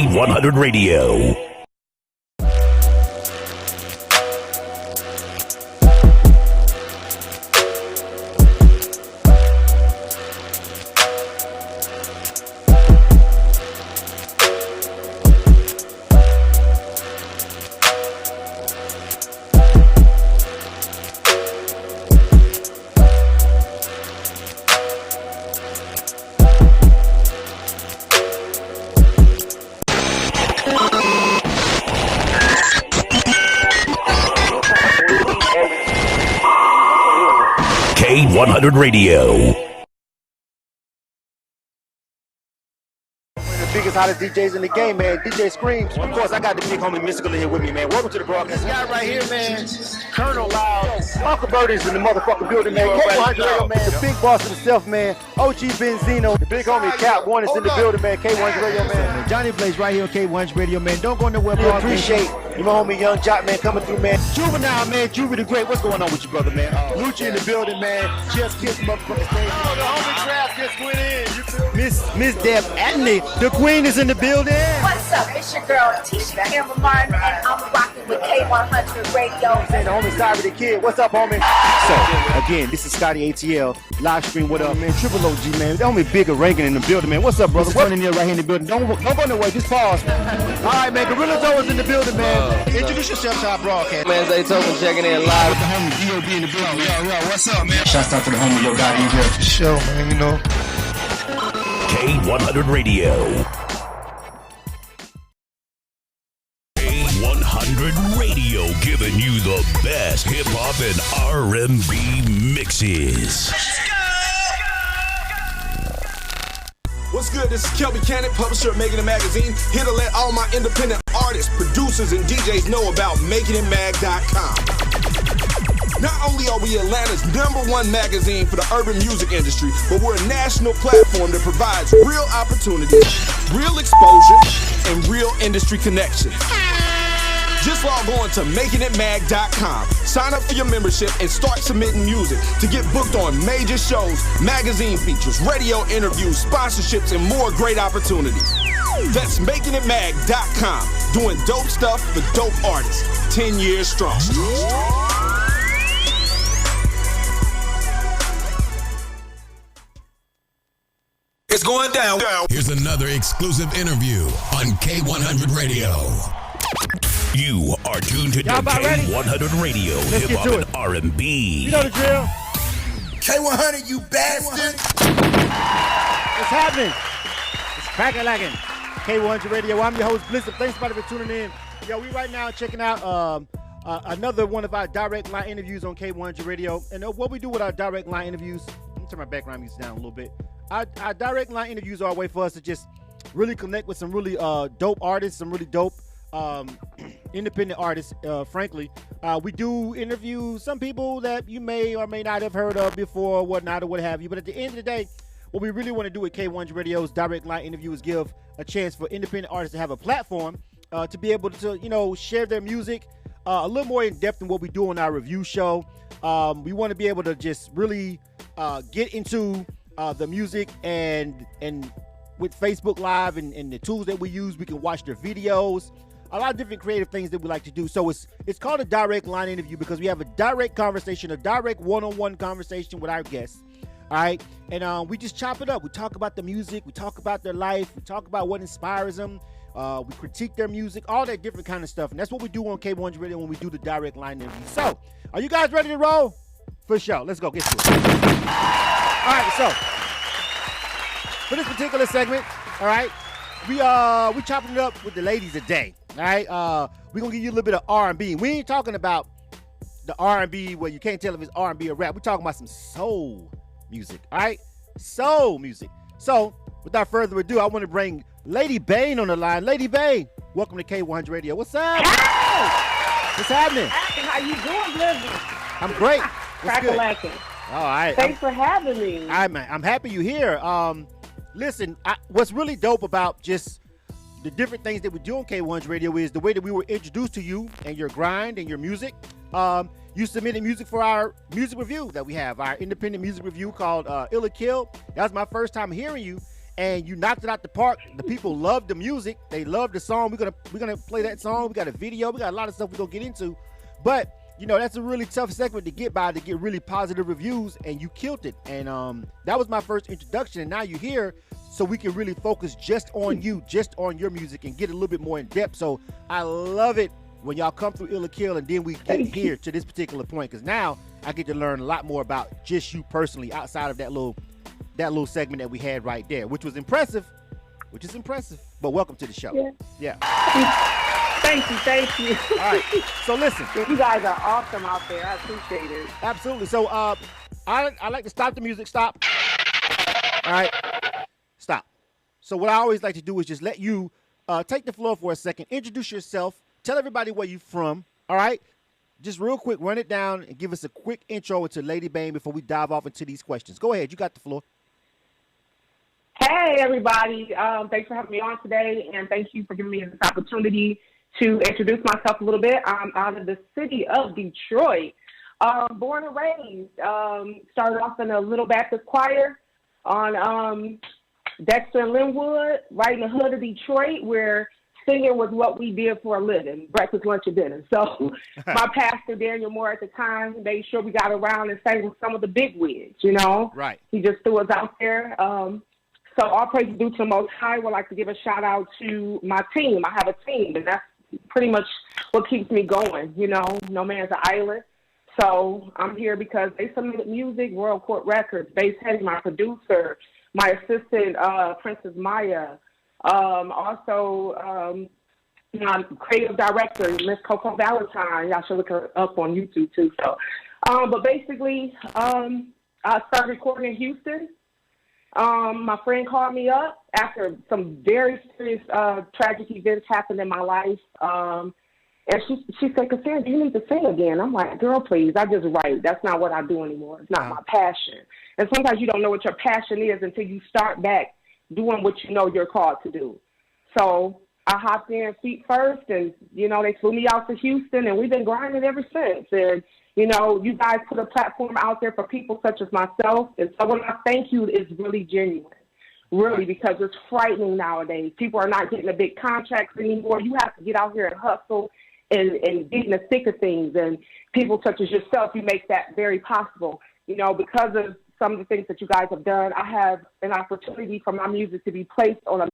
K100 Radio. K100 Radio. The biggest, hottest DJs in the game, man. DJ Screams. Of course, I got the big homie Mystical here with me, man. Welcome to the broadcast. This guy right here, man. Colonel Loud. Uncle Birdie's in the motherfucking building, man. K100 Radio, man. The big boss himself, man. OG Benzino. The big homie Cap One is in the building, man. K100 Radio, man. Johnny Blaze right here on K100 Radio, man. Don't go nowhere, bro. Appreciate you, my homie Young Jock, man, coming through, man. Juvenile, man. Juvie the Great. What's going on with you, brother, man? Lucci in the building, man. Just kissed motherfucking stage. Oh, the homie Draft just went in. You feel Miss Deb Adney, the queen, is in the building. What's up? It's your girl, Tisha Amber Martin, and I'm rocking with K100 Radio. And the homie Scotty the Kid. What's up, homie? So, again, this is Scotty ATL. Live stream, what up, man? Triple OG, man. The homie Bigger Rankin in the building, man. What's up, brother? What's in here right here in the building? Don't go nowhere. Just pause. All right, man. Gorilla Joe is in the building, man. Introduce yourself to our broadcast. Man, Zay Token checking in live. With the homie D.O.B. in the building. Yo, what's up, man? Shouts out to the homie Yo Gotti in here. For sure, man, you know. K100 Radio. K100 Radio, giving you the best hip-hop and R&B mixes. What's good? This is Kelby Cannon, publisher of Making It Magazine, here to let all my independent artists, producers, and DJs know about MakingItMag.com. Not only are we Atlanta's #1 magazine for the urban music industry, but we're a national platform that provides real opportunities, real exposure, and real industry connection. Just log on to MakingItMag.com, sign up for your membership, and start submitting music to get booked on major shows, magazine features, radio interviews, sponsorships, and more great opportunities. That's MakingItMag.com, doing dope stuff for dope artists, 10 years strong. It's going down. Here's another exclusive interview on K100 Radio. You are tuned to K100 Radio, hip-hop and R&B. You know the drill. K100, you bastard. What's happening? It's cracking lacking. K100 Radio. I'm your host, Blizzard. Thanks, everybody, for tuning in. Yo, we right now checking out another one of our direct line interviews on K100 Radio. And what we do with our direct line interviews, let me turn my background music down a little bit. Our direct line interviews are a way for us to just really connect with some really dope artists, some really dope independent artists, frankly. We do interview some people that you may or may not have heard of before or whatnot or what have you. But at the end of the day, what we really want to do with K100 Radio's direct line interview is give a chance for independent artists to have a platform to be able to, share their music a little more in depth than what we do on our review show. We want to be able to just really get into the music and with Facebook Live and the tools that we use, we can watch their videos. A lot of different creative things that we like to do. So it's called a direct line interview because we have a direct conversation, a direct one-on-one conversation with our guests. All right. And we just chop it up. We talk about the music. We talk about their life. We talk about what inspires them. We critique their music, all that different kind of stuff. And that's what we do on K100 Radio when we do the direct line interview. So are you guys ready to roll? For sure. Let's go. Get to it. All right. So for this particular segment, all right, we chopping it up with the ladies today. All right, we're gonna give you a little bit of R&B. We ain't talking about the R&B where you can't tell if it's R&B or rap. We're talking about some soul music. All right, soul music. So without further ado, I want to bring Lady BAIN on the line. Lady BAIN, welcome to K100 Radio. What's up? Hey! What's happening? How you doing, Blizzard? I'm great. Crack-a-lacking. All right. Thanks for having me. I'm happy you're here. Listen, what's really dope about just the different things that we do on K100 Radio is the way that we were introduced to you and your grind and your music. You submitted music for our music review that we have, our independent music review called Illa Kill. That was my first time hearing you. and you knocked it out the park. The people loved the music. They loved the song. We're gonna play that song. We got a video. We got a lot of stuff we're gonna get into. But you know, that's a really tough segment to get by, to get really positive reviews, and you killed it. And that was my first introduction, and now you're here, so we can really focus just on you, just on your music, and get a little bit more in depth. So I love it when y'all come through Ill or Kill, and then we get here to this particular point, because now I get to learn a lot more about just you personally outside of that little segment that we had right there, which is impressive. But welcome to the show. Yeah. Thank you. All right. So listen. You guys are awesome out there. I appreciate it. Absolutely. So I like to stop the music. Stop. All right. Stop. So what I always like to do is just let you take the floor for a second. Introduce yourself. Tell everybody where you're from. All right. Just real quick, run it down and give us a quick intro to Lady BAIN before we dive off into these questions. Go ahead. You got the floor. Hey, everybody. Thanks for having me on today, and thank you for giving me this opportunity to introduce myself a little bit. I'm out of the city of Detroit. Born and raised. Started off in a little Baptist choir on Dexter and Linwood, right in the hood of Detroit, where singing was what we did for a living, breakfast, lunch, and dinner. So my pastor, Daniel Moore, at the time, made sure we got around and sang with some of the big wigs, you know? Right. He just threw us out there. So all praise is due to the Most High. I would like to give a shout-out to my team. I have a team, and that's pretty much what keeps me going, you know? No man's an island. So I'm here because they submitted music, World Court Records, Bass Hetty, my producer, my assistant, Princess Maya, also my creative director, Miss Coco Valentine. Y'all should look her up on YouTube too. So, but basically, I started recording in Houston. My friend called me up after some very serious tragic events happened in my life. And she said, Cassandra, you need to sing again. I'm like, girl, please, I just write. That's not what I do anymore. It's not my passion. And sometimes you don't know what your passion is until you start back doing what you know you're called to do. So I hopped in feet first, and, you know, they flew me out to Houston, and we've been grinding ever since. And, you know, you guys put a platform out there for people such as myself. And so when I thank you, it's really genuine, really, because it's frightening nowadays. People are not getting the big contracts anymore. You have to get out here and hustle and get in the thick of things. And people such as yourself, you make that very possible. You know, because of some of the things that you guys have done, I have an opportunity for my music to be placed on a